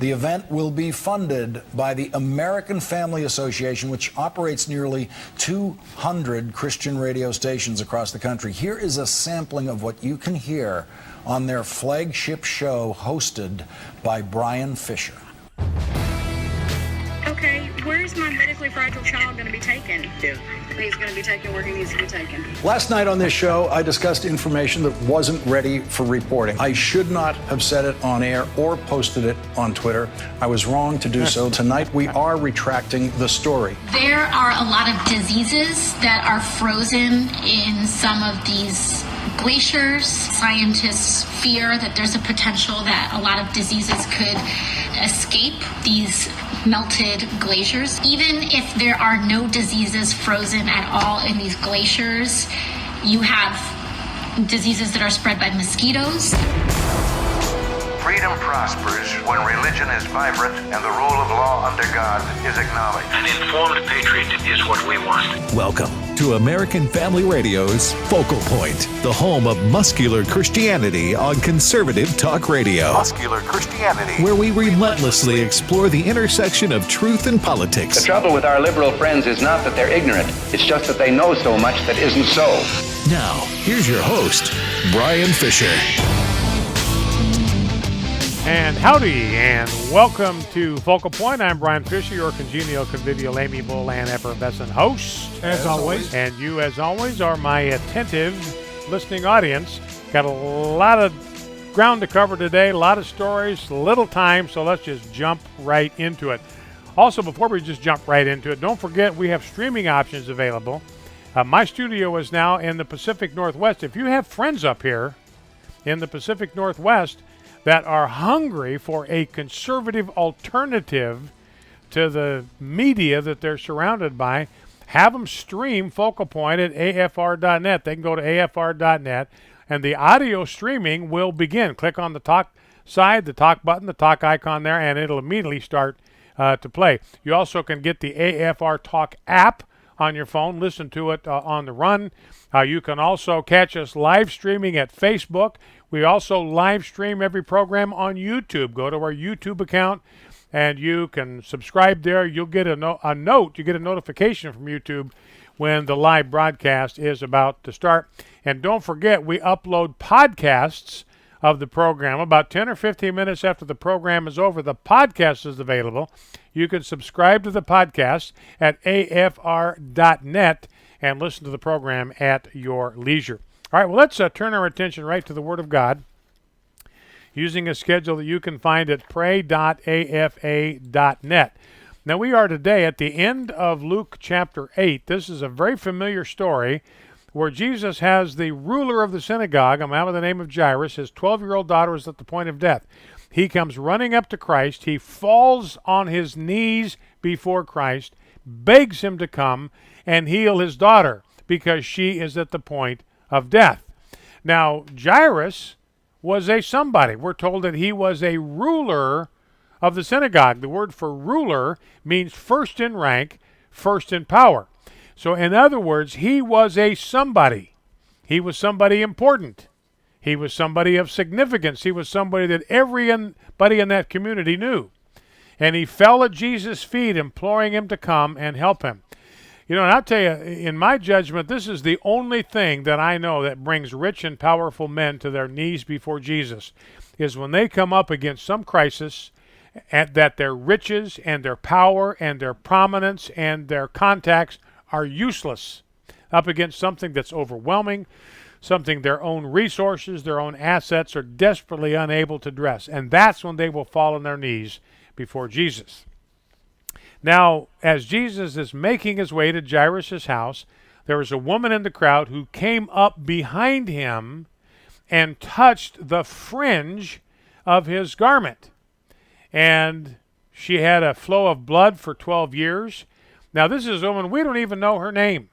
The event will be funded by the American Family Association, which operates nearly 200 Christian radio stations across the country. Here is a sampling of what you can hear on their flagship show hosted by Brian Fisher. Okay, where's my medically fragile child going to be taken? Yeah. He's going to be taken where he needs to be taken. Last night on this show, I discussed information that wasn't ready for reporting. I should not have said it on air or posted it on Twitter. I was wrong to do so. Tonight, we are retracting the story. There are a lot of diseases that are frozen in some of these glaciers. Scientists fear that there's a potential that a lot of diseases could escape these melted glaciers. Even if there are no diseases frozen at all in these glaciers, you have diseases that are spread by mosquitoes. Freedom prospers when religion is vibrant and the rule of law under God is acknowledged. An informed patriot is what we want. Welcome to American Family Radio's Focal Point, the home of muscular Christianity on conservative talk radio. Muscular Christianity. Where we relentlessly explore the intersection of truth and politics. The trouble with our liberal friends is not that they're ignorant. It's just that they know so much that isn't so. Now, here's your host, Brian Fisher. And howdy, and welcome to Focal Point. I'm Brian Fisher, your congenial, convivial, amiable, and effervescent host. As always. And you, as always, are my attentive listening audience. Got a lot of ground to cover today, a lot of stories, little time, so let's just jump right into it. Also, before we just jump right into it, don't forget we have streaming options available. My studio is now in the Pacific Northwest. If you have friends up here in the Pacific Northwest that are hungry for a conservative alternative to the media that they're surrounded by, have them stream Focal Point at afr.net. They can go to afr.net, and the audio streaming will begin. Click on the talk side, the talk button, the talk icon there, and it'll immediately start to play. You also can get the AFR Talk app on your phone, listen to it on the run. You can also catch us live streaming at Facebook. We also live stream every program on YouTube. Go to our YouTube account and you can subscribe there. You'll get a note, you get a notification from YouTube when the live broadcast is about to start. And don't forget, we upload podcasts of the program. About 10 or 15 minutes after the program is over, the podcast is available. You can subscribe to the podcast at afr.net and listen to the program at your leisure. All right, well, let's turn our attention right to the Word of God using a schedule that you can find at pray.afa.net. Now, we are today at the end of Luke chapter 8. This is a very familiar story where Jesus has the ruler of the synagogue, a man by the name of Jairus. His 12-year-old daughter is at the point of death. He comes running up to Christ. He falls on his knees before Christ, begs him to come and heal his daughter because she is at the point of death. Now, Jairus was a somebody. We're told that he was a ruler of the synagogue. The word for ruler means first in rank, first in power. So in other words, he was a somebody. He was somebody important. He was somebody of significance. He was somebody that everybody in that community knew. And he fell at Jesus' feet, imploring him to come and help him. You know, and I'll tell you, in my judgment, this is the only thing that I know that brings rich and powerful men to their knees before Jesus, is when they come up against some crisis, and that their riches and their power and their prominence and their contacts are useless, up against something that's overwhelming, something their own resources, their own assets are desperately unable to address. And that's when they will fall on their knees before Jesus. Now, as Jesus is making his way to Jairus' house, there was a woman in the crowd who came up behind him and touched the fringe of his garment. And she had a flow of blood for 12 years. Now, this is a woman, we don't even know her name.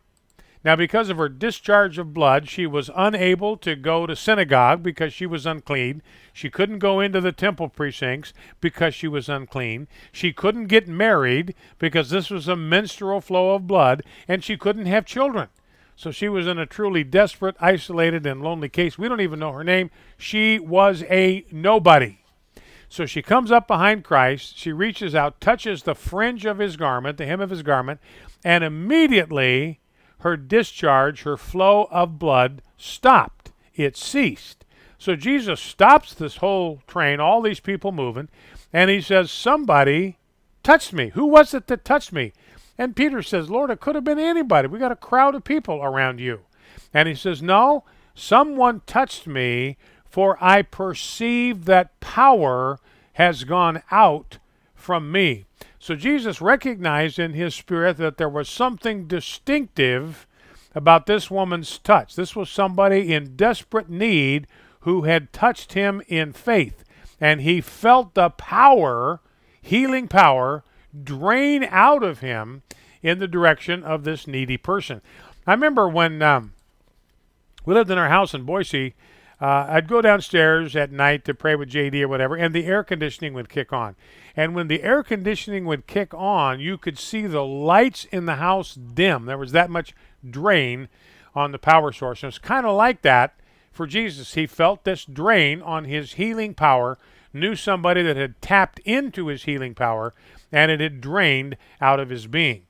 Now, because of her discharge of blood, she was unable to go to synagogue because she was unclean. She couldn't go into the temple precincts because she was unclean. She couldn't get married because this was a menstrual flow of blood, and she couldn't have children. So she was in a truly desperate, isolated, and lonely case. We don't even know her name. She was a nobody. So she comes up behind Christ. She reaches out, touches the fringe of his garment, the hem of his garment, and immediately her discharge, her flow of blood stopped. It ceased. So Jesus stops this whole train, all these people moving, and he says, somebody touched me. Who was it that touched me? And Peter says, Lord, it could have been anybody. We got a crowd of people around you. And he says, no, someone touched me, for I perceive that power has gone out from me. So Jesus recognized in his spirit that there was something distinctive about this woman's touch. This was somebody in desperate need who had touched him in faith. And he felt the power, healing power, drain out of him in the direction of this needy person. I remember when we lived in our house in Boise, I'd go downstairs at night to pray with JD or whatever, and the air conditioning would kick on. And when the air conditioning would kick on, you could see the lights in the house dim. There was that much drain on the power source. And it's kind of like that for Jesus. He felt this drain on his healing power, knew somebody that had tapped into his healing power, and it had drained out of his being.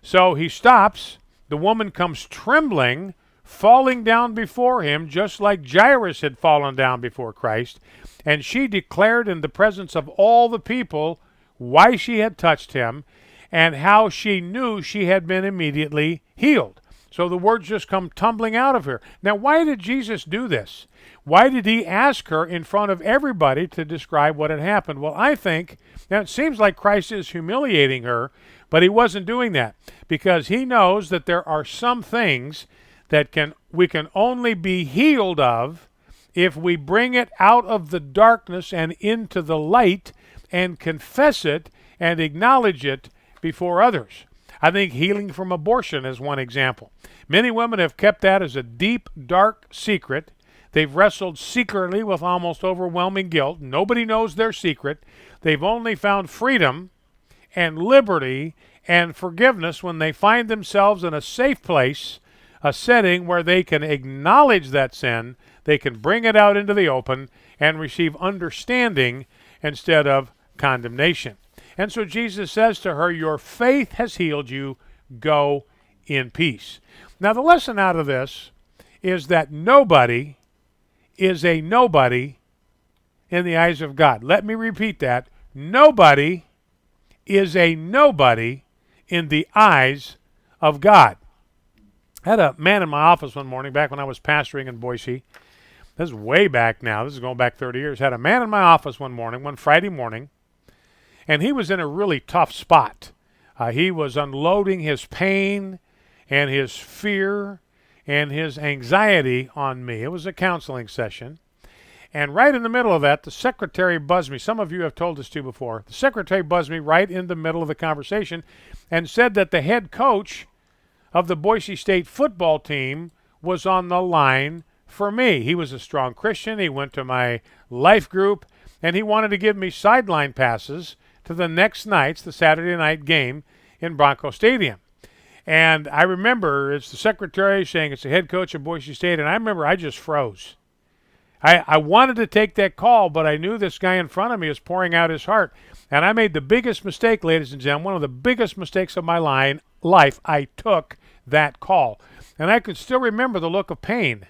So he stops. The woman comes trembling, falling down before him, just like Jairus had fallen down before Christ. And she declared in the presence of all the people why she had touched him and how she knew she had been immediately healed. So the words just come tumbling out of her. Now, why did Jesus do this? Why did he ask her in front of everybody to describe what had happened? Well, I think, now it seems like Christ is humiliating her, but he wasn't doing that because he knows that there are some things that we can only be healed of if we bring it out of the darkness and into the light and confess it and acknowledge it before others. I think healing from abortion is one example. Many women have kept that as a deep, dark secret. They've wrestled secretly with almost overwhelming guilt. Nobody knows their secret. They've only found freedom and liberty and forgiveness when they find themselves in a safe place, a setting where they can acknowledge that sin, they can bring it out into the open, and receive understanding instead of condemnation. And so Jesus says to her, your faith has healed you, go in peace. Now the lesson out of this is that nobody is a nobody in the eyes of God. Let me repeat that. Nobody is a nobody in the eyes of God. I had a man in my office one morning back when I was pastoring in Boise. This is way back now. This is going back 30 years. I had a man in my office one Friday morning, and he was in a really tough spot. He was unloading his pain and his fear and his anxiety on me. It was a counseling session. And right in the middle of that, the secretary buzzed me. Some of you have told this to before. The secretary buzzed me right in the middle of the conversation and said that the head coach of the Boise State football team was on the line for me. He was a strong Christian. He went to my life group, and he wanted to give me sideline passes to the next night's, the Saturday night game in Bronco Stadium. And I remember it's the secretary saying it's the head coach of Boise State, and I remember I just froze. I wanted to take that call, but I knew this guy in front of me was pouring out his heart. And I made the biggest mistake, ladies and gentlemen, one of the biggest mistakes of my life. I took that call. And I could still remember the look of pain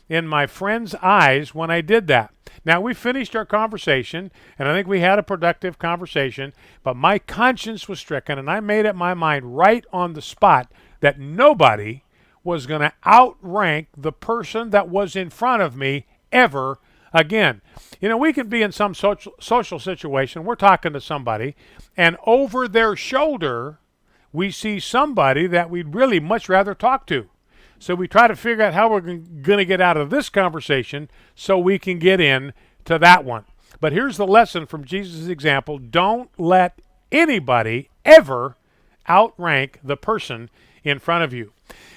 in my friend's eyes when I did that. Now, we finished our conversation, and I think we had a productive conversation, but my conscience was stricken, and I made up my mind right on the spot that nobody was going to outrank the person that was in front of me ever again. You know, we can be in some social situation, we're talking to somebody, and over their shoulder, we see somebody that we'd really much rather talk to. So we try to figure out how we're going to get out of this conversation so we can get in to that one. But here's the lesson from Jesus' example. Don't let anybody ever outrank the person in front of you.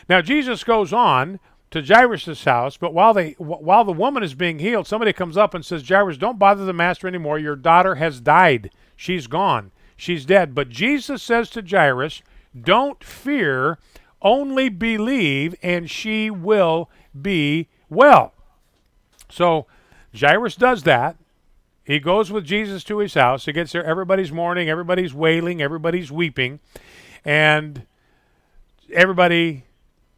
Now, Jesus goes on to Jairus' house, but while the woman is being healed, somebody comes up and says, Jairus, don't bother the master anymore. Your daughter has died. She's gone. She's dead. But Jesus says to Jairus, don't fear, only believe, and she will be well. So Jairus does that, He goes with Jesus to his house. He gets there. Everybody's mourning. Everybody's wailing. Everybody's weeping. And everybody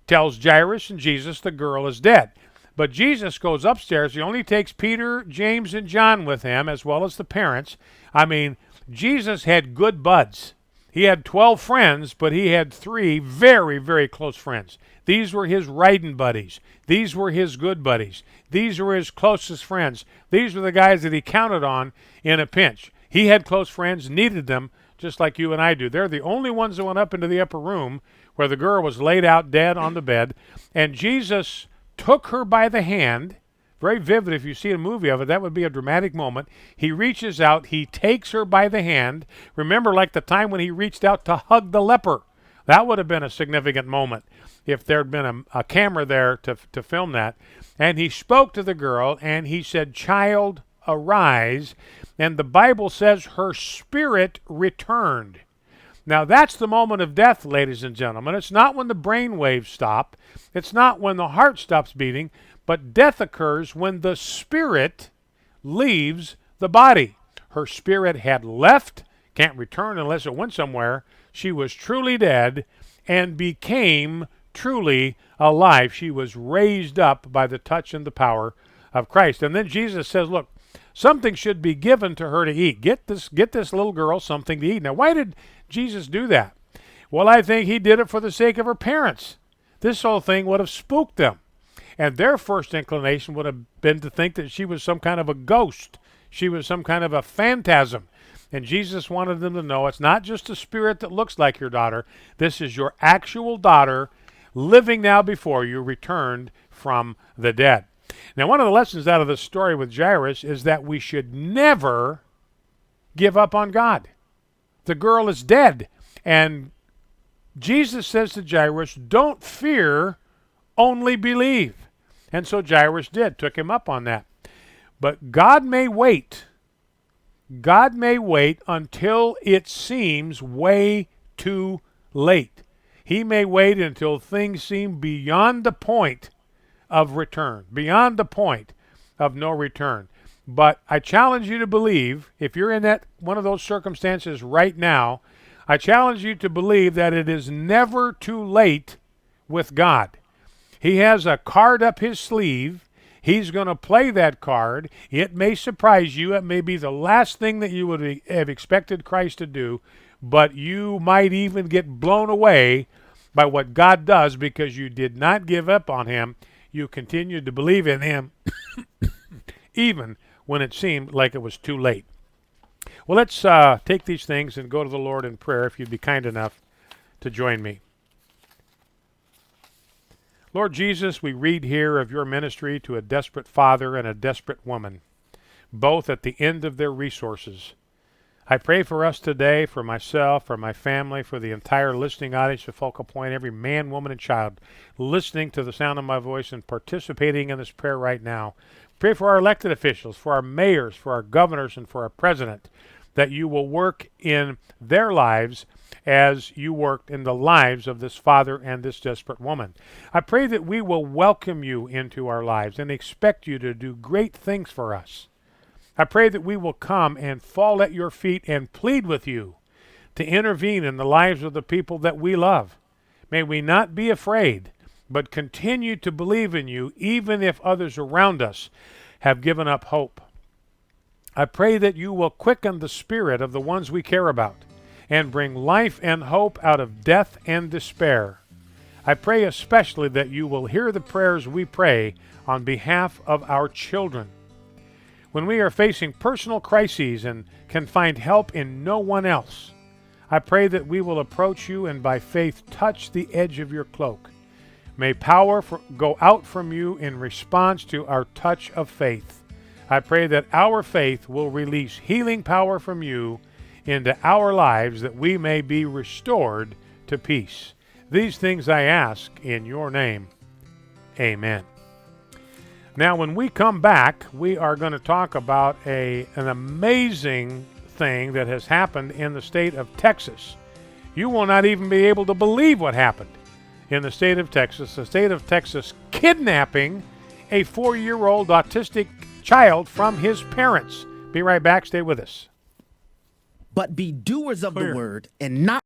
tells Jairus and Jesus the girl is dead. But Jesus goes upstairs. He only takes Peter, James, and John with him, as well as the parents. I mean, Jesus had good buds. He had 12 friends, but he had 3 very, very close friends. These were his riding buddies. These were his good buddies. These were his closest friends. These were the guys that he counted on in a pinch. He had close friends, needed them, just like you and I do. They're the only ones that went up into the upper room where the girl was laid out dead on the bed, and Jesus took her by the hand. Very vivid. If you see a movie of it, that would be a dramatic moment. He reaches out. He takes her by the hand. Remember, like the time when he reached out to hug the leper. That would have been a significant moment if there had been a camera there to film that. And he spoke to the girl, and he said, "Child, arise." And the Bible says her spirit returned. Now, that's the moment of death, ladies and gentlemen. It's not when the brain waves stop. It's not when the heart stops beating. But death occurs when the spirit leaves the body. Her spirit had left, can't return unless it went somewhere. She was truly dead and became truly alive. She was raised up by the touch and the power of Christ. And then Jesus says, look, something should be given to her to eat. Get this little girl something to eat. Now, why did Jesus do that? Well, I think he did it for the sake of her parents. This whole thing would have spooked them. And their first inclination would have been to think that she was some kind of a ghost. She was some kind of a phantasm. And Jesus wanted them to know it's not just a spirit that looks like your daughter. This is your actual daughter living now before you, returned from the dead. Now, one of the lessons out of this story with Jairus is that we should never give up on God. The girl is dead. And Jesus says to Jairus, don't fear, only believe. And so Jairus did, took him up on that. But God may wait. God may wait until it seems way too late. He may wait until things seem beyond the point of return, beyond the point of no return. But I challenge you to believe, if you're in that one of those circumstances right now, I challenge you to believe that it is never too late with God. He has a card up his sleeve. He's going to play that card. It may surprise you. It may be the last thing that you would have expected Christ to do, but you might even get blown away by what God does because you did not give up on him. You continued to believe in him even when it seemed like it was too late. Well, let's take these things and go to the Lord in prayer, if you'd be kind enough to join me. Lord Jesus, we read here of your ministry to a desperate father and a desperate woman, both at the end of their resources. I pray for us today, for myself, for my family, for the entire listening audience of Focal Point, every man, woman, and child listening to the sound of my voice and participating in this prayer right now. Pray for our elected officials, for our mayors, for our governors, and for our president, that you will work in their lives as you worked in the lives of this father and this desperate woman. I pray that we will welcome you into our lives and expect you to do great things for us. I pray that we will come and fall at your feet and plead with you to intervene in the lives of the people that we love. May we not be afraid, but continue to believe in you even if others around us have given up hope. I pray that you will quicken the spirit of the ones we care about and bring life and hope out of death and despair. I pray especially that you will hear the prayers we pray on behalf of our children. When we are facing personal crises and can find help in no one else, I pray that we will approach you and by faith touch the edge of your cloak. May power go out from you in response to our touch of faith. I pray that our faith will release healing power from you into our lives that we may be restored to peace. These things I ask in your name. Amen. Now, when we come back, we are going to talk about an amazing thing that has happened in the state of Texas. You will not even be able to believe what happened in the state of Texas. The state of Texas kidnapping a 4-year-old autistic child from his parents Be right back. Stay with us. But be doers of Clear. the word and not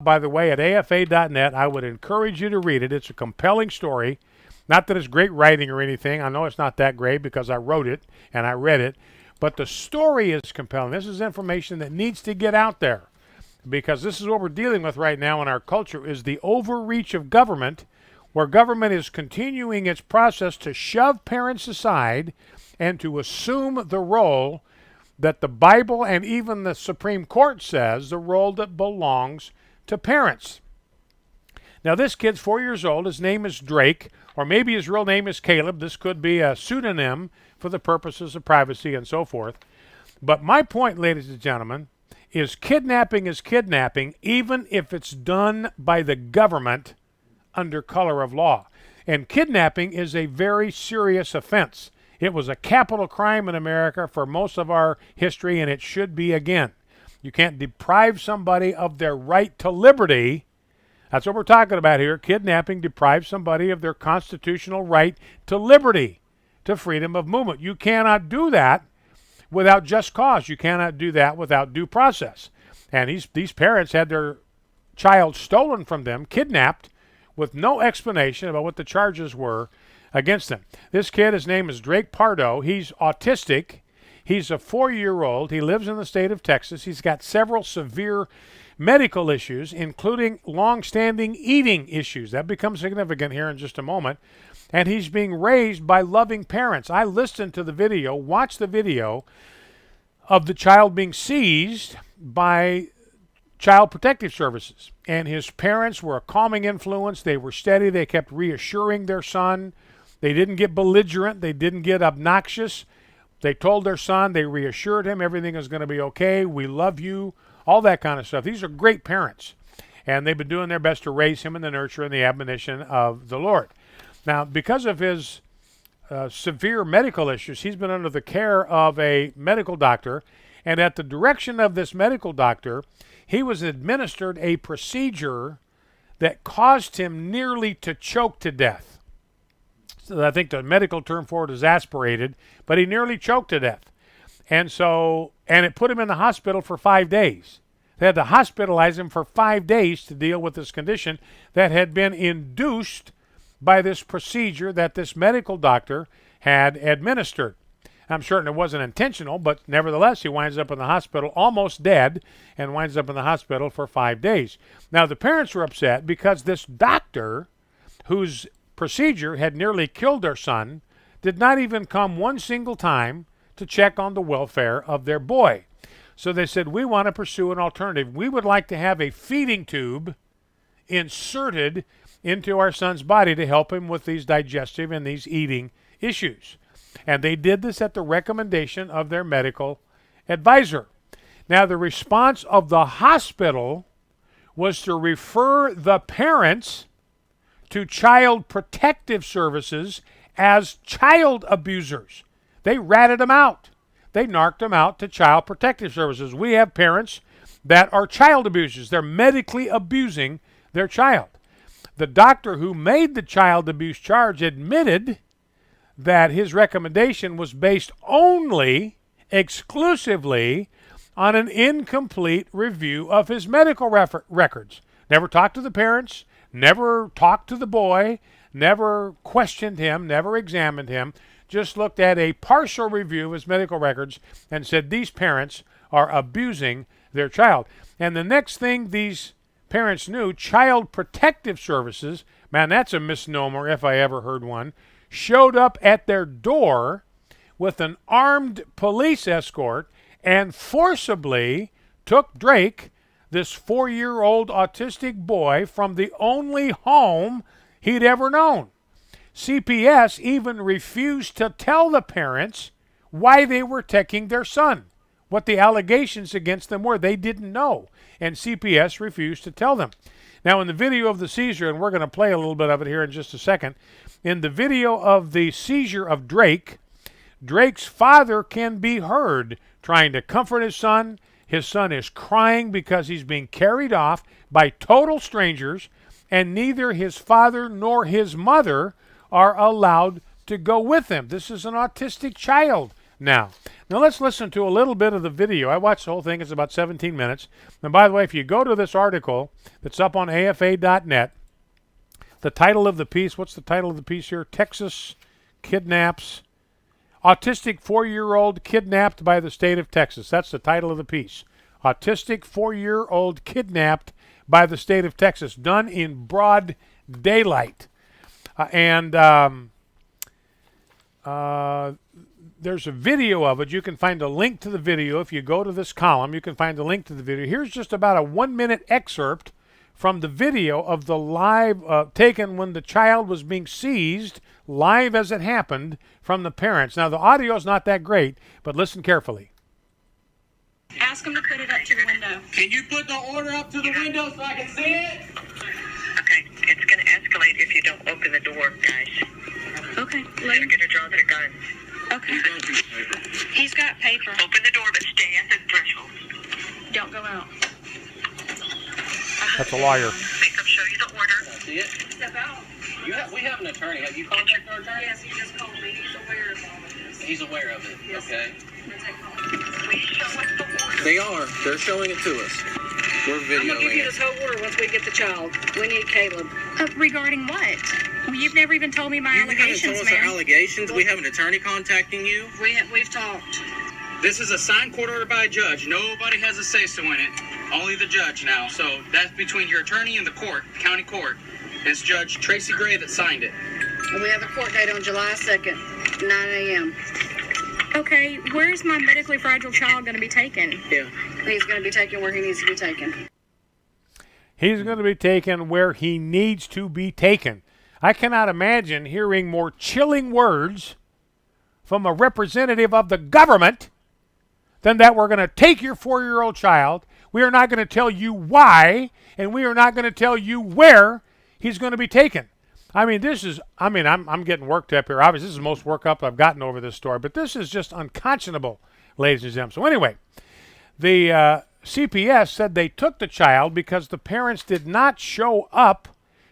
by the way, at afa.net. I would encourage you to read it. It's a compelling story. Not that it's great writing or anything. I know it's not that great because I wrote it and I read it. But the story is compelling. This is information that needs to get out there, because this is what we're dealing with right now in our culture, is the overreach of government, where government is continuing its process to shove parents aside and to assume the role that the Bible and even the Supreme Court says, the role that belongs to parents. Now, this kid's 4 years old. His name is Drake, or maybe his real name is Caleb. This could be a pseudonym for the purposes of privacy and so forth. But my point, ladies and gentlemen, is kidnapping, even if it's done by the government under color of law. And kidnapping is a very serious offense. It was a capital crime in America for most of our history, and it should be again. You can't deprive somebody of their right to liberty. That's what we're talking about here. Kidnapping deprives somebody of their constitutional right to liberty, to freedom of movement. You cannot do that without just cause. You cannot do that without due process. And these parents had their child stolen from them, kidnapped, with no explanation about what the charges were against them. This kid, his name is Drake Pardo. He's autistic. He's a 4-year-old. He lives in the state of Texas. He's got several severe medical issues, including long-standing eating issues. That becomes significant here in just a moment. And he's being raised by loving parents. I listened to the video, watched the video of the child being seized by Child Protective Services. And his parents were a calming influence. They were steady. They kept reassuring their son. They didn't get belligerent. They didn't get obnoxious. They told their son, they reassured him, everything is going to be okay. We love you. All that kind of stuff. These are great parents. And they've been doing their best to raise him in the nurture and the admonition of the Lord. Now, because of his severe medical issues, he's been under the care of a medical doctor. And at the direction of this medical doctor, he was administered a procedure that caused him nearly to choke to death. So I think the medical term for it is aspirated, but he nearly choked to death. And it put him in the hospital for 5 days. They had to hospitalize him for 5 days to deal with this condition that had been induced by this procedure that this medical doctor had administered. I'm certain it wasn't intentional, but nevertheless, he winds up in the hospital almost dead and winds up in the hospital for 5 days. Now, the parents were upset because this doctor, whose procedure had nearly killed their son, did not even come one single time to check on the welfare of their boy. So they said, we want to pursue an alternative. We would like to have a feeding tube inserted into our son's body to help him with these digestive and these eating issues. And they did this at the recommendation of their medical advisor. Now, the response of the hospital was to refer the parents to Child Protective Services as child abusers. They ratted them out. They narked them out to Child Protective Services. We have parents that are child abusers. They're medically abusing their child. The doctor who made the child abuse charge admitted that his recommendation was based only, exclusively, on an incomplete review of his medical records. Never talked to the parents, never talked to the boy, never questioned him, never examined him, just looked at a partial review of his medical records and said these parents are abusing their child. And the next thing these parents knew, Child Protective Services, man, that's a misnomer if I ever heard one, showed up at their door with an armed police escort and forcibly took Drake, this 4-year-old autistic boy, from the only home he'd ever known. CPS even refused to tell the parents why they were taking their son, what the allegations against them were. They didn't know, and CPS refused to tell them. Now, in the video of the seizure, and we're going to play a little bit of it here in just a second, in the video of the seizure of Drake, Drake's father can be heard trying to comfort his son. His son is crying because he's being carried off by total strangers, and neither his father nor his mother are allowed to go with him. This is an autistic child now. Now let's listen to a little bit of the video. I watched the whole thing. It's about 17 minutes. And by the way, if you go to this article that's up on AFA.net, the title of the piece, what's the title of the piece here? Texas Kidnaps. Autistic 4-year-old kidnapped by the state of Texas. That's the title of the piece. Autistic 4-year-old kidnapped by the state of Texas. Done in broad daylight. There's a video of it. You can find a link to the video. If you go to this column, you can find a link to the video. Here's just about a 1-minute excerpt from the video of the live taken when the child was being seized, live as it happened, from the parents. Now, the audio is not that great, but listen carefully. Ask them to put it up to the window. Can you put the order up to the window so I can see it? Okay, it's going to escalate if you don't open the door, guys. Okay. You're going to draw their gun. Okay. He's got paper. Open the door, but stay at the threshold. Don't go out. That's a lawyer. Make them show you the order. See it? Step out. We have an attorney. Have you contacted our attorney? Yes, he just called me. He's aware of all of this. He's aware of it. Yes. Okay. Please show us the order. They are. They're showing it to us. We're videoing I'm going to give you it. this whole order once we get the child. We need Caleb. Regarding what? Well, you've never even told me my You haven't allegations, told us our Mary. allegations. We have an attorney contacting you. We've talked. This is a signed court order by a judge. Nobody has a say-so in it. Only the judge now. So that's between your attorney and the court, county court. It's Judge Tracy Gray that signed it. And we have a court date on July 2nd, 9 a.m. Okay, where's my medically fragile child going to be taken? Yeah. He's going to be taken where he needs to be taken. He's going to be taken where he needs to be taken. I cannot imagine hearing more chilling words from a representative of the government than that we're going to take your 4-year-old child. We are not going to tell you why, and we are not going to tell you where he's going to be taken. I mean, I'm getting worked up here. Obviously, this is the most worked up I've gotten over this story, but this is just unconscionable, ladies and gentlemen. So anyway, the CPS said they took the child because the parents did not show up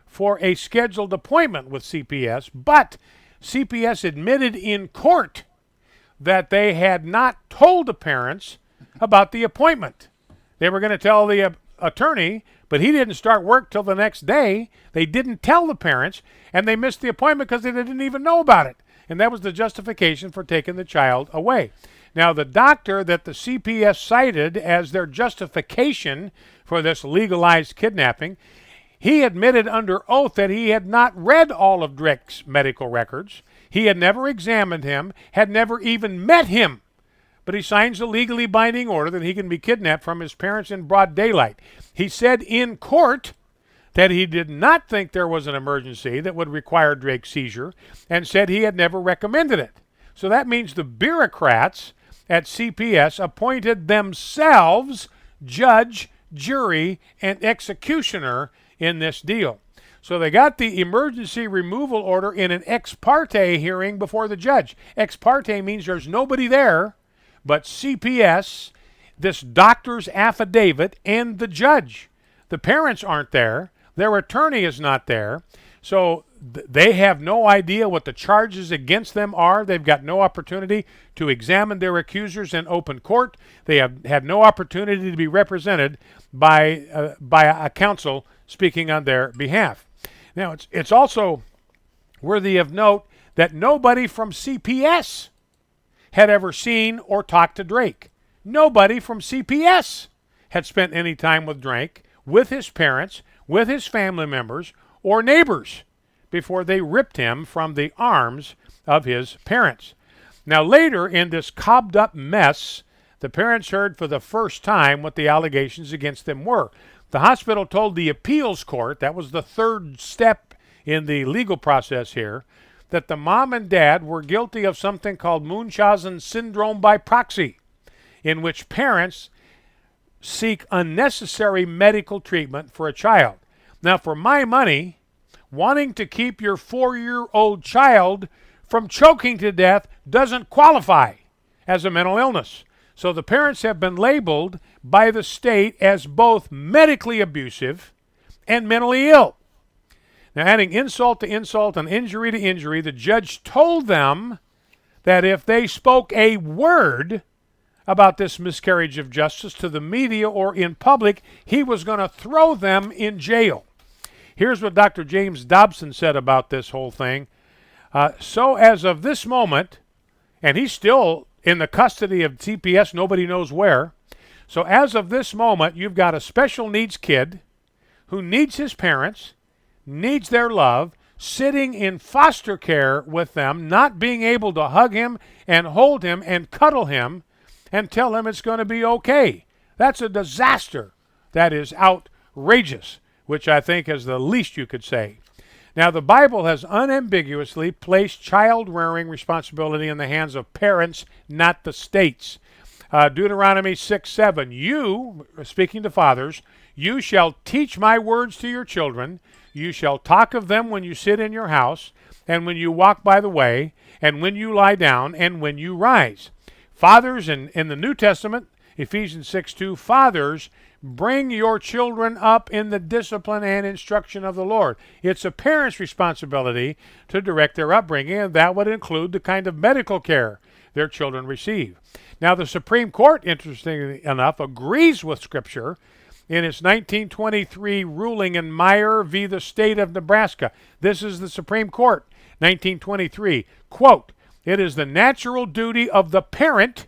for a scheduled appointment with CPS, but CPS admitted in court that they had not told the parents about the appointment. They were going to tell the attorney, but he didn't start work till the next day. They didn't tell the parents, and they missed the appointment because they didn't even know about it. And that was the justification for taking the child away. Now, the doctor that the CPS cited as their justification for this legalized kidnapping, he admitted under oath that he had not read all of Drake's medical records. He had never examined him, had never even met him. But he signs a legally binding order that he can be kidnapped from his parents in broad daylight. He said in court that he did not think there was an emergency that would require Drake's seizure and said he had never recommended it. So that means the bureaucrats at CPS appointed themselves judge, jury, and executioner in this deal. So they got the emergency removal order in an ex parte hearing before the judge. Ex parte means there's nobody there but CPS, this doctor's affidavit, and the judge. The parents aren't there. Their attorney is not there. So they have no idea what the charges against them are. They've got no opportunity to examine their accusers in open court. They have had no opportunity to be represented by a counsel speaking on their behalf. Now, it's also worthy of note that nobody from CPS had ever seen or talked to Drake. Nobody from CPS had spent any time with Drake, with his parents, with his family members, or neighbors before they ripped him from the arms of his parents. Now later in this cobbed up mess, the parents heard for the first time what the allegations against them were. The hospital told the appeals court, that was the third step in the legal process here, that the mom and dad were guilty of something called Munchausen syndrome by proxy, in which parents seek unnecessary medical treatment for a child. Now, for my money, wanting to keep your 4-year-old child from choking to death doesn't qualify as a mental illness. So the parents have been labeled by the state as both medically abusive and mentally ill. Now, adding insult to insult and injury to injury, the judge told them that if they spoke a word about this miscarriage of justice to the media or in public, he was going to throw them in jail. Here's what Dr. James Dobson said about this whole thing. So as of this moment, and he's still in the custody of CPS, nobody knows where. So as of this moment, you've got a special needs kid who needs his parents, needs their love, sitting in foster care with them, not being able to hug him and hold him and cuddle him and tell him it's going to be okay. That's a disaster. That is outrageous, which I think is the least you could say. Now, the Bible has unambiguously placed child-rearing responsibility in the hands of parents, not the states. Deuteronomy 6:7, you, speaking to fathers, you shall teach my words to your children. You shall talk of them when you sit in your house, and when you walk by the way, and when you lie down, and when you rise. Fathers, in the New Testament, Ephesians 6:2, fathers, bring your children up in the discipline and instruction of the Lord. It's a parent's responsibility to direct their upbringing, and that would include the kind of medical care their children receive. Now, the Supreme Court, interestingly enough, agrees with Scripture in its 1923 ruling in Meyer v. the State of Nebraska. This is the Supreme Court, 1923. Quote, it is the natural duty of the parent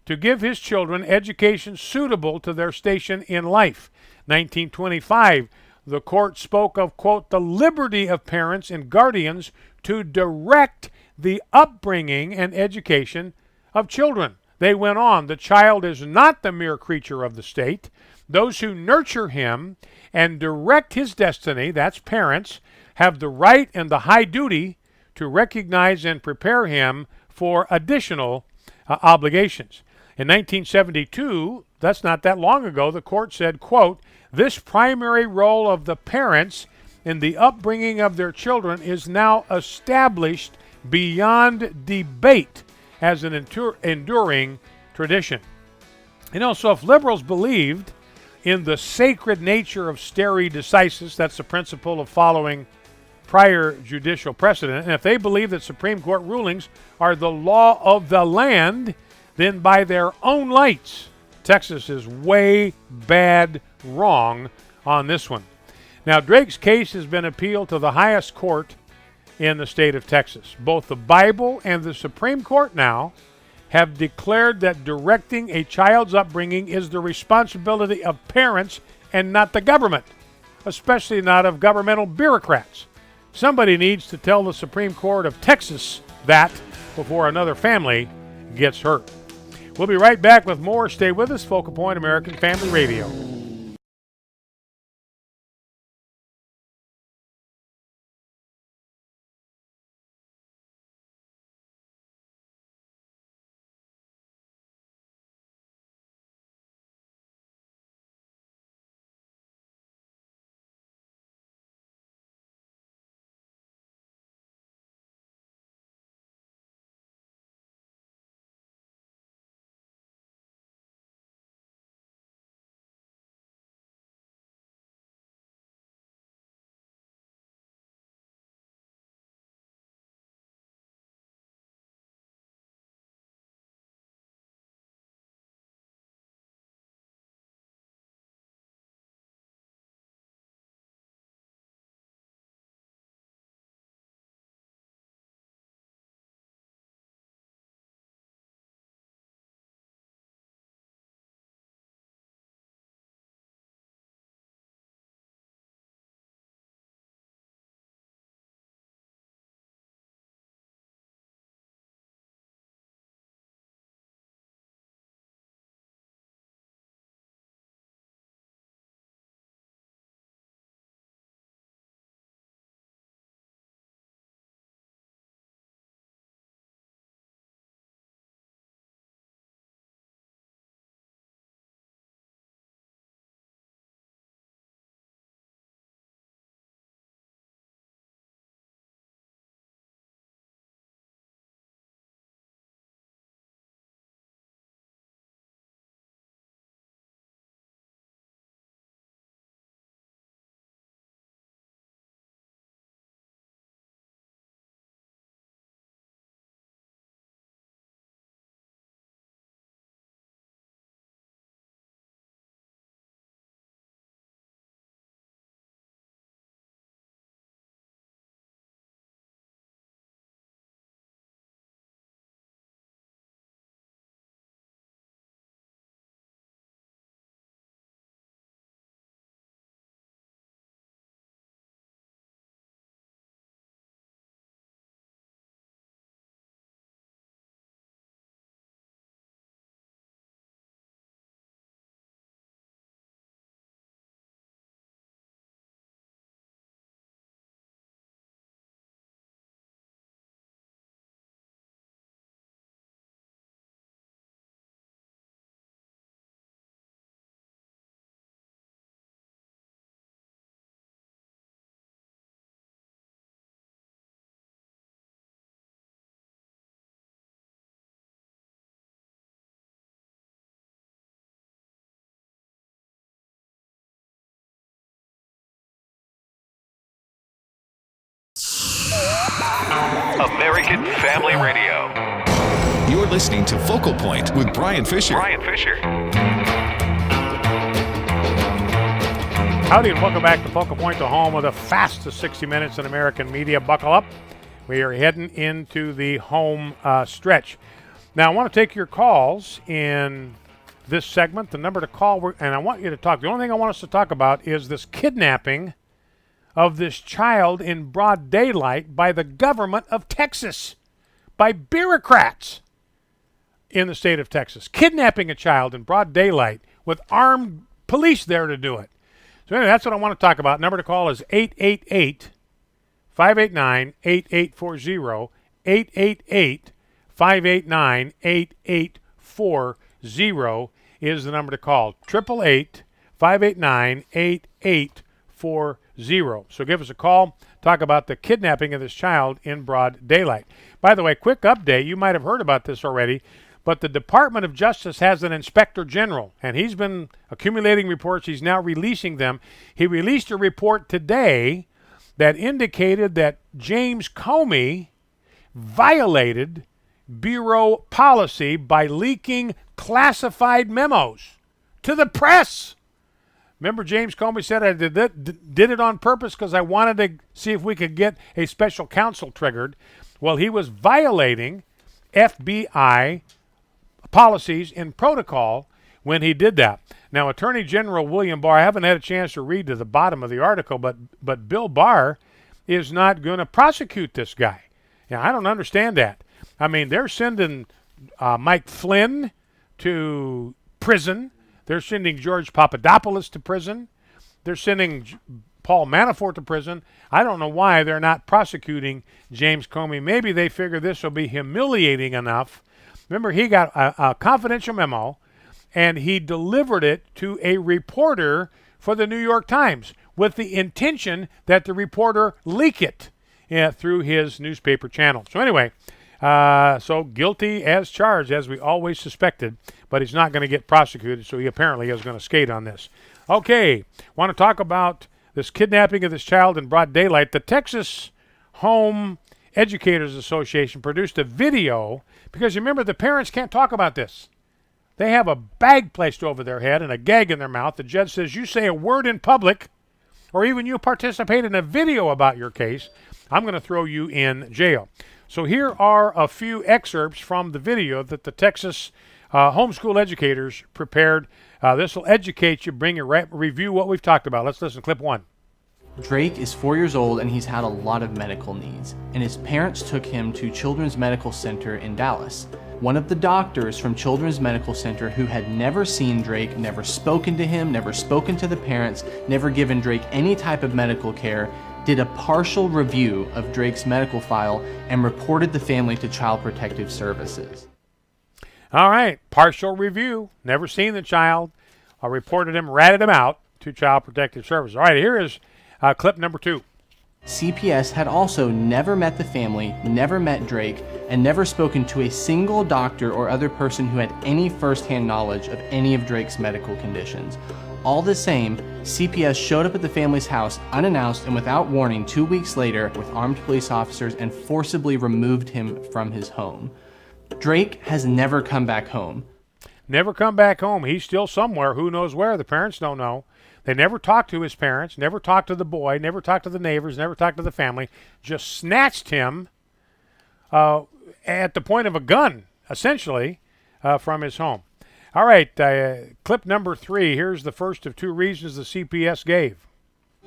to give his children education suitable to their station in life. 1925, the court spoke of, quote, the liberty of parents and guardians to direct the upbringing and education of children. They went on, the child is not the mere creature of the state. Those who nurture him and direct his destiny, that's parents, have the right and the high duty to recognize and prepare him for additional obligations. In 1972, that's not that long ago, the court said, quote, this primary role of the parents in the upbringing of their children is now established beyond debate as an enduring tradition. You know, so if liberals believed in the sacred nature of stare decisis, that's the principle of following prior judicial precedent, and if they believe that Supreme Court rulings are the law of the land, then by their own lights, Texas is way bad wrong on this one. Now, Drake's case has been appealed to the highest court in the state of Texas. Both the Bible and the Supreme Court now have declared that directing a child's upbringing is the responsibility of parents and not the government, especially not of governmental bureaucrats. Somebody needs to tell the Supreme Court of Texas that before another family gets hurt. We'll be right back with more. Stay with us, Focal Point American Family Radio. American Family Radio. You're listening to Focal Point with Brian Fisher. Howdy and welcome back to Focal Point, the home of the fastest 60 minutes in American media. Buckle up. We are heading into the home stretch. Now, I want to take your calls in this segment. The number to call, and I want you to talk. The only thing I want us to talk about is this kidnapping of this child in broad daylight by the government of Texas, by bureaucrats in the state of Texas. Kidnapping a child in broad daylight with armed police there to do it. So anyway, that's what I want to talk about. Number to call is 888-589-8840, 888-589-8840 is the number to call. 888-589-8840. So give us a call, talk about the kidnapping of this child in broad daylight. By the way, quick update, you might have heard about this already, but the Department of Justice has an inspector general, and he's been accumulating reports. He's now releasing them. He released a report today that indicated that James Comey violated bureau policy by leaking classified memos to the press. Remember, James Comey said I did it on purpose because I wanted to see if we could get a special counsel triggered. Well, he was violating FBI policies and protocol when he did that. Now, Attorney General William Barr, I haven't had a chance to read to the bottom of the article, but Bill Barr is not going to prosecute this guy. Now, I don't understand that. I mean, they're sending Mike Flynn to prison. They're sending George Papadopoulos to prison. They're sending Paul Manafort to prison. I don't know why they're not prosecuting James Comey. Maybe they figure this will be humiliating enough. Remember, he got a confidential memo, and he delivered it to a reporter for the New York Times with the intention that the reporter leak it through his newspaper channel. So anyway, so guilty as charged, as we always suspected, but he's not going to get prosecuted, so he apparently is going to skate on this. Okay, want to talk about this kidnapping of this child in broad daylight. The Texas Home Educators Association produced a video because, you remember, the parents can't talk about this. They have a bag placed over their head and a gag in their mouth. The judge says, you say a word in public or even you participate in a video about your case, I'm going to throw you in jail. So here are a few excerpts from the video that the Texas homeschool educators prepared. This will educate you, bring you review what we've talked about. Let's listen. Clip 1. Drake is 4 years old and he's had a lot of medical needs, and his parents took him to Children's Medical Center in Dallas. One of the doctors from Children's Medical Center, who had never seen Drake, never spoken to him, never spoken to the parents, never given Drake any type of medical care, did a partial review of Drake's medical file and reported the family to Child Protective Services. All right, partial review, never seen the child, reported him, ratted him out to Child Protective Services. All right, here is clip number 2. CPS had also never met the family, never met Drake, and never spoken to a single doctor or other person who had any first-hand knowledge of any of Drake's medical conditions. All the same, CPS showed up at the family's house unannounced and without warning 2 weeks later with armed police officers and forcibly removed him from his home. Drake has never come back home. Never come back home. He's still somewhere. Who knows where? The parents don't know. They never talked to his parents, never talked to the boy, never talked to the neighbors, never talked to the family, just snatched him at the point of a gun, essentially, from his home. All right, clip number 3. Here's the first of 2 reasons the CPS gave.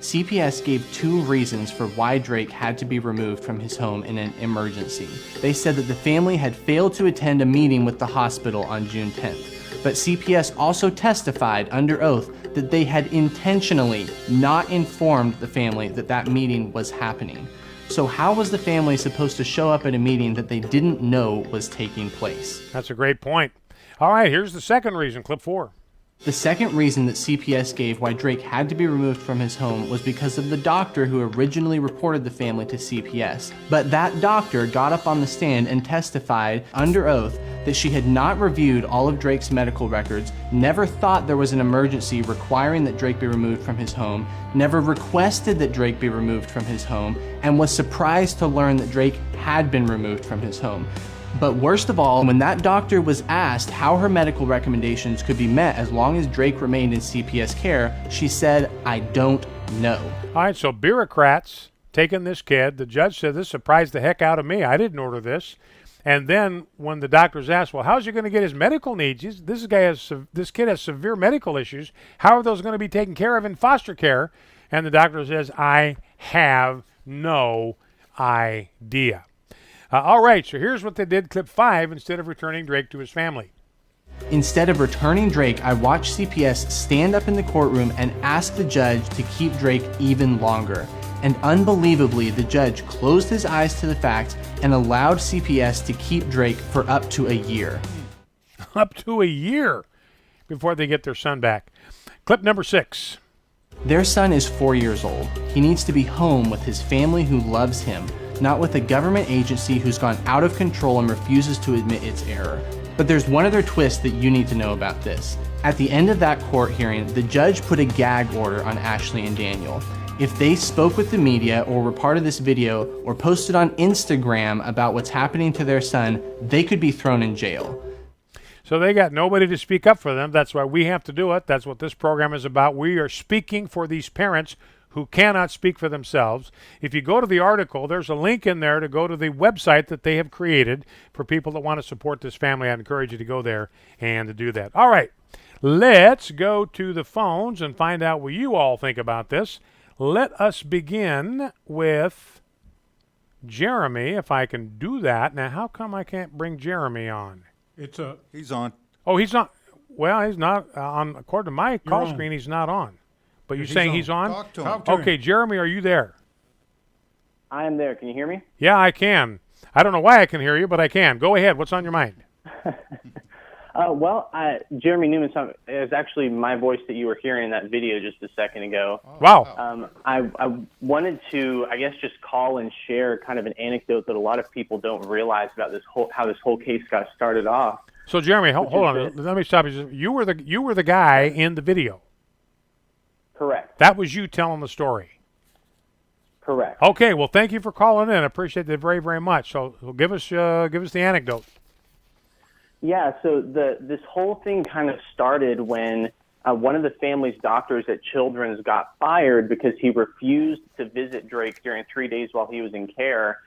CPS gave 2 reasons for why Drake had to be removed from his home in an emergency. They said that the family had failed to attend a meeting with the hospital on June 10th. But CPS also testified under oath that they had intentionally not informed the family that that meeting was happening. So how was the family supposed to show up at a meeting that they didn't know was taking place? That's a great point. All right, here's the second reason, clip 4. The second reason that CPS gave why Drake had to be removed from his home was because of the doctor who originally reported the family to CPS. But that doctor got up on the stand and testified under oath that she had not reviewed all of Drake's medical records, never thought there was an emergency requiring that Drake be removed from his home, never requested that Drake be removed from his home, and was surprised to learn that Drake had been removed from his home. But worst of all, when that doctor was asked how her medical recommendations could be met as long as Drake remained in CPS care, she said, "I don't know." All right, so bureaucrats taking this kid. The judge said, this surprised the heck out of me. I didn't order this. And then when the doctor's asked, well, how's he going to get his medical needs? This kid has severe medical issues. How are those going to be taken care of in foster care? And the doctor says, I have no idea. All right, so here's what they did, clip 5, instead of returning Drake to his family. Instead of returning Drake, I watched CPS stand up in the courtroom and ask the judge to keep Drake even longer. And unbelievably, the judge closed his eyes to the facts and allowed CPS to keep Drake for up to a year. Up to a year before they get their son back. Clip number 6. Their son is 4 years old. He needs to be home with his family who loves him, not with a government agency who's gone out of control and refuses to admit its error. But there's one other twist that you need to know about this. At the end of that court hearing, the judge put a gag order on Ashley and Daniel. If they spoke with the media or were part of this video or posted on Instagram about what's happening to their son, they could be thrown in jail. So they got nobody to speak up for them. That's why we have to do it. That's what this program is about. We are speaking for these parents who cannot speak for themselves. If you go to the article, there's a link in there to go to the website that they have created for people that want to support this family. I encourage you to go there and to do that. All right, let's go to the phones and find out what you all think about this. Let us begin with Jeremy, if I can do that. Now, how come I can't bring Jeremy on? He's on. Oh, he's not. Well, he's not on. According to my call screen, he's not on. But you're saying he's on? Talk to him. Okay, Jeremy, are you there? I am there. Can you hear me? Yeah, I can. I don't know why I can hear you, but I can. Go ahead. What's on your mind? Jeremy Newman is actually my voice that you were hearing in that video just a second ago. Wow. I wanted to, I guess, just call and share kind of an anecdote that a lot of people don't realize about how this whole case got started off. So, Jeremy, hold on. Let me stop you. You were the guy in the video. Correct. That was you telling the story. Correct. Okay. Well, thank you for calling in. I appreciate that very, very much. So, give us the anecdote. Yeah, so this whole thing kind of started when one of the family's doctors at Children's got fired because he refused to visit Drake during 3 days while he was in care.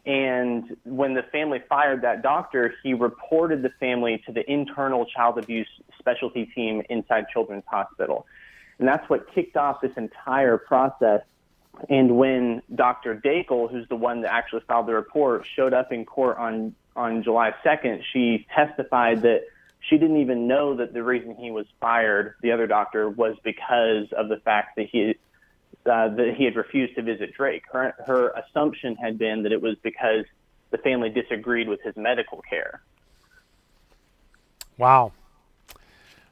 And when the family fired that doctor, he reported the family to the internal child abuse specialty team inside Children's Hospital. And that's what kicked off this entire process. And when Dr. Daigle, who's the one that actually filed the report, showed up in court on July 2nd, she testified that she didn't even know that the reason he was fired, the other doctor, was because of the fact that he had refused to visit Drake. Her assumption had been that it was because the family disagreed with his medical care. Wow.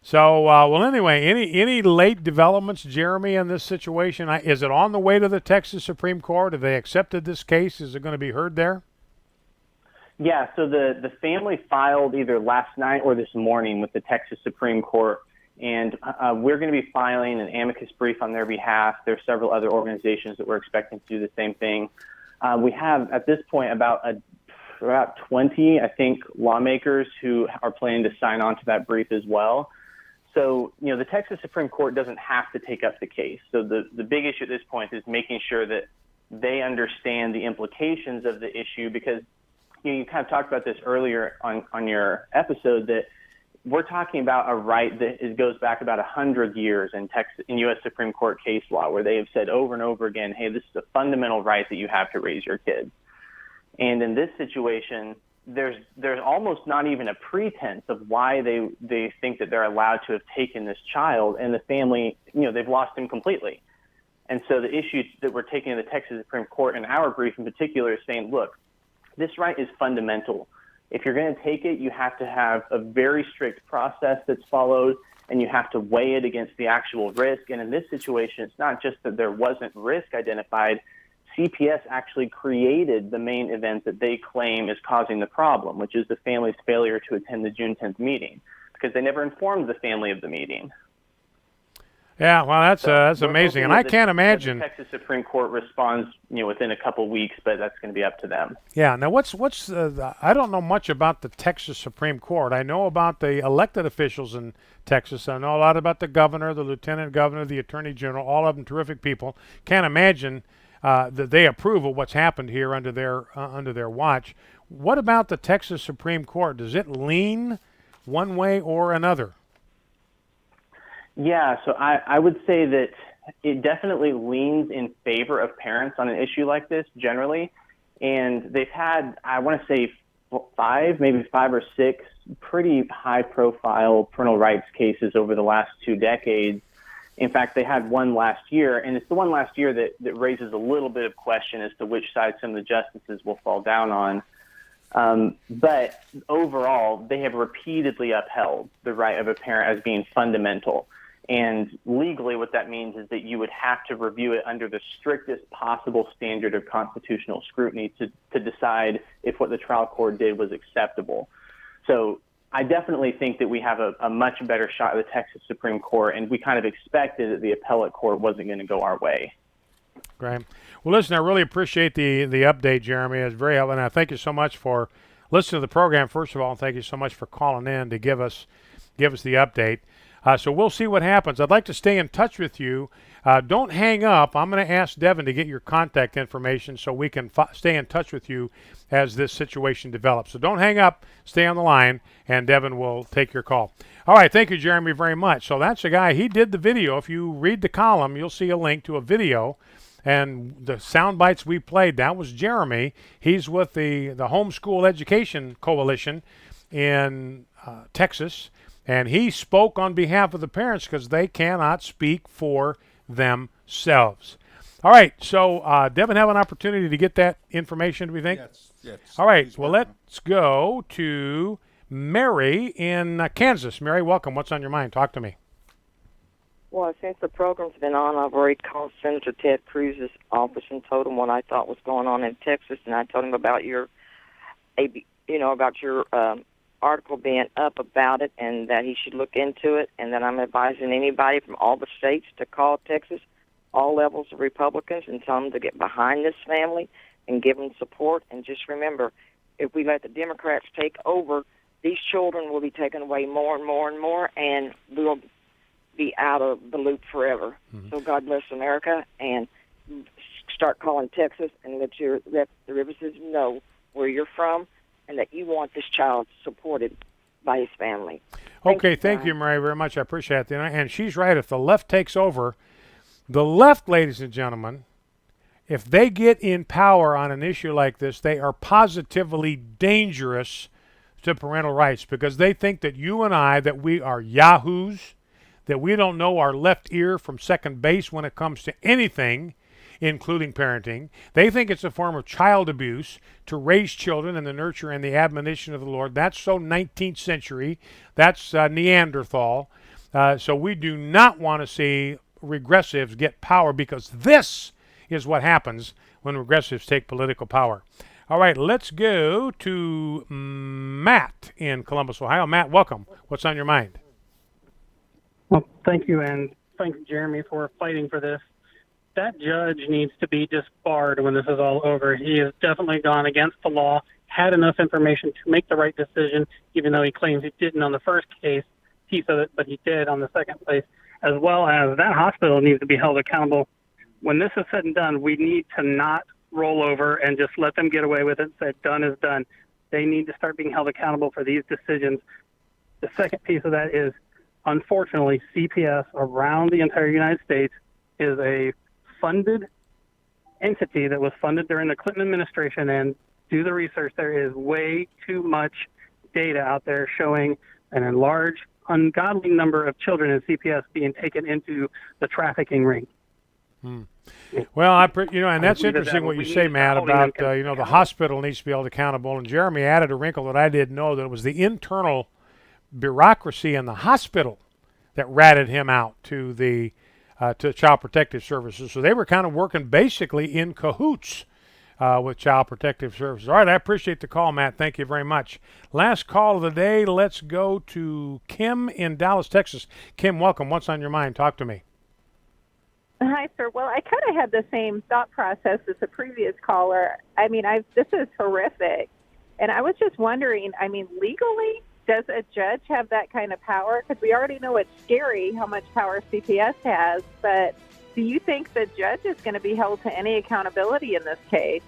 So, well, anyway, any late developments, Jeremy, in this situation? Is it on the way to the Texas Supreme Court? Have they accepted this case? Is it going to be heard there? Yeah, so the family filed either last night or this morning with the Texas Supreme Court, and we're going to be filing an amicus brief on their behalf. There are several other organizations that we're expecting to do the same thing. We have, at this point, about 20, I think, lawmakers who are planning to sign on to that brief as well. So, the Texas Supreme Court doesn't have to take up the case. So the big issue at this point is making sure that they understand the implications of the issue, because you kind of talked about this earlier on your episode, that we're talking about a right that goes back about 100 years in U.S. Supreme Court case law, where they have said over and over again, hey, this is a fundamental right that you have to raise your kids. And in this situation, there's almost not even a pretense of why they think that they're allowed to have taken this child, and the family, they've lost him completely. And so the issue that we're taking to the Texas Supreme Court in our brief in particular is saying, look, this right is fundamental. If you're going to take it, you have to have a very strict process that's followed, and you have to weigh it against the actual risk. And in this situation, it's not just that there wasn't risk identified. CPS actually created the main event that they claim is causing the problem, which is the family's failure to attend the June 10th meeting, because they never informed the family of the meeting. Yeah, well, that's amazing, and I can't imagine. The Texas Supreme Court responds, within a couple weeks, but that's going to be up to them. Yeah. Now, I don't know much about the Texas Supreme Court. I know about the elected officials in Texas. I know a lot about the governor, the lieutenant governor, the attorney general. All of them terrific people. Can't imagine that they approve of what's happened here under their watch. What about the Texas Supreme Court? Does it lean one way or another? Yeah, so I would say that it definitely leans in favor of parents on an issue like this generally. And they've had, I want to say, maybe five or six pretty high-profile parental rights cases over the last 2 decades. In fact, they had one last year, and it's the one last year that raises a little bit of question as to which side some of the justices will fall down on. But overall, they have repeatedly upheld the right of a parent as being fundamental. And legally, what that means is that you would have to review it under the strictest possible standard of constitutional scrutiny to decide if what the trial court did was acceptable. So I definitely think that we have a much better shot at the Texas Supreme Court, and we kind of expected that the appellate court wasn't going to go our way. Great. Well, listen, I really appreciate the update, Jeremy. It's very helpful, and I thank you so much for listening to the program, first of all, and thank you so much for calling in to give us the update. So we'll see what happens. I'd like to stay in touch with you. Don't hang up. I'm going to ask Devin to get your contact information so we can stay in touch with you as this situation develops. So don't hang up. Stay on the line, and Devin will take your call. All right. Thank you, Jeremy, very much. So that's a guy. He did the video. If you read the column, you'll see a link to a video. And the sound bites we played, that was Jeremy. He's with the Homeschool Education Coalition in Texas. And he spoke on behalf of the parents because they cannot speak for themselves. All right, so Devin have an opportunity to get that information, do we think? Yes. All right, well, let's go to Mary in Kansas. Mary, welcome. What's on your mind? Talk to me. Well, since the program's been on, I've already called Senator Ted Cruz's office and told him what I thought was going on in Texas, and I told him about your article being up about it and that he should look into it, and that I'm advising anybody from all the states to call Texas, all levels of Republicans, and tell them to get behind this family and give them support. And just remember, if we let the Democrats take over, these children will be taken away more and more and more, and we'll be out of the loop forever. Mm-hmm. So God bless America, and start calling Texas and let the representatives know where you're from, and that you want this child supported by his family. Okay, thank you, Mary, very much. I appreciate that. And she's right. If the left takes over, the left, ladies and gentlemen, if they get in power on an issue like this, they are positively dangerous to parental rights because they think that you and I, that we are yahoos, that we don't know our left ear from second base when it comes to anything, including parenting. They think it's a form of child abuse to raise children in the nurture and the admonition of the Lord. That's so 19th century. That's Neanderthal. So we do not want to see regressives get power because this is what happens when regressives take political power. All right, let's go to Matt in Columbus, Ohio. Matt, welcome. What's on your mind? Well, thank you, and thank you, Jeremy, for fighting for this. That judge needs to be disbarred when this is all over. He has definitely gone against the law, had enough information to make the right decision, even though he claims he didn't on the first piece of it, but he did on the second place, as well as that hospital needs to be held accountable. When this is said and done, we need to not roll over and just let them get away with it and say done is done. They need to start being held accountable for these decisions. The second piece of that is, unfortunately, CPS around the entire United States is a funded entity that was funded during the Clinton administration, and do the research. There is way too much data out there showing an enlarged, ungodly number of children in CPS being taken into the trafficking ring. Well, and that's interesting what you say, Matt, about the hospital needs to be held accountable. And Jeremy added a wrinkle that I didn't know, that it was the internal bureaucracy in the hospital that ratted him out to the to Child Protective Services. So they were kind of working basically in cahoots with Child Protective Services. All right, I appreciate the call, Matt. Thank you very much. Last call of the day. Let's go to Kim in Dallas, Texas. Kim, welcome. What's on your mind? Talk to me. Hi, sir. Well, I kind of had the same thought process as the previous caller. I mean, this is horrific. And I was just wondering, I mean, legally, does a judge have that kind of power? Because we already know it's scary how much power CPS has, but do you think the judge is going to be held to any accountability in this case?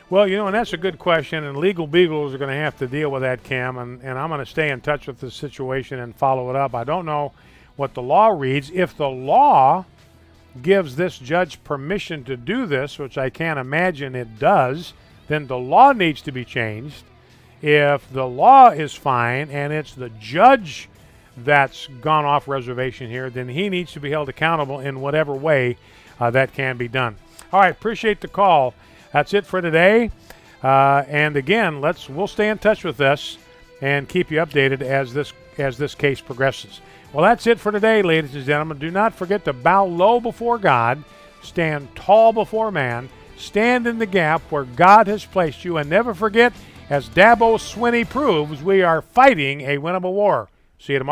Well, and that's a good question, and legal beagles are going to have to deal with that, Kim, and I'm going to stay in touch with this situation and follow it up. I don't know what the law reads. If the law gives this judge permission to do this, which I can't imagine it does, then the law needs to be changed. If the law is fine and it's the judge that's gone off reservation here, then he needs to be held accountable in whatever way that can be done. All right, appreciate the call. That's it for today. And again, we'll stay in touch with this and keep you updated as this case progresses. Well, that's it for today, ladies and gentlemen. Do not forget to bow low before God, stand tall before man, stand in the gap where God has placed you, and never forget, as Dabo Swinney proves, we are fighting a winnable war. See you tomorrow.